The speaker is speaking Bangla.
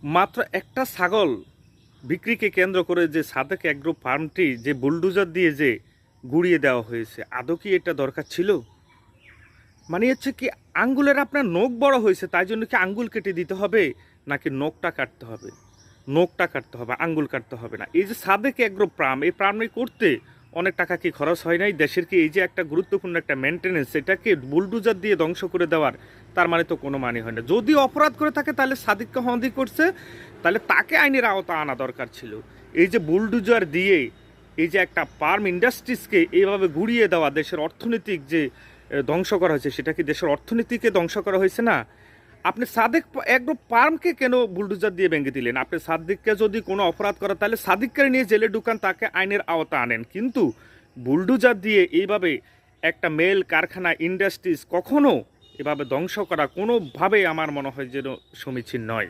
মাত্র একটা ছাগল বিক্রিকে কেন্দ্র করে যে সাদেক অ্যাগ্রো ফার্মটি যে বুলডোজার দিয়ে যে গুড়িয়ে দেওয়া হয়েছে, আদৌ কি এটা দরকার ছিল? মানে হচ্ছে কি, আঙ্গুলের আপনার নখ বড় হয়েছে তাই জন্য কি আঙ্গুল কেটে দিতে হবে, নাকি নখটা কাটতে হবে? নখটা কাটতে হবে, আঙ্গুল কাটতে হবে না। এই যে সাদেক অ্যাগ্রো ফার্ম, এই ফার্মে করতে অনেক টাকা কি খরচ হয় নাই? দেশের কি এই যে একটা গুরুত্বপূর্ণ একটা মেনটেনেন্স, এটাকে বুলডোজার দিয়ে ধ্বংস করে দেওয়ার তার মানে তো কোনো মানে হয় না। যদি অপরাধ করে থাকে তাহলে সাদিককে হন্দি করছে, তাহলে তাকে আইনের আওতা আনা দরকার ছিল। এই যে বুলডোজার দিয়ে এই যে একটা ফার্ম ইন্ডাস্ট্রিজকে এইভাবে গুড়িয়ে দেওয়া, দেশের অর্থনৈতিক যে ধ্বংস করা হয়েছে, সেটা কি দেশের অর্থনীতিকে ধ্বংস করা হয়েছে না? আপনি সাদেক একদম ফার্মকে কেন বুলডোজার দিয়ে ভেঙে দিলেন? আপনি সাদিককে যদি কোনো অপরাধ করে তাহলে সাদিককে নিয়ে জেলে ঢুকান, তাকে আইনের আওতা আনেন, কিন্তু বুলডোজার দিয়ে এইভাবে একটা মেল কারখানা ইন্ডাস্ট্রিজ কখনো এভাবে ধ্বংস করা কোনোভাবেই আমার মনে হয় যেন সমীচীন নয়।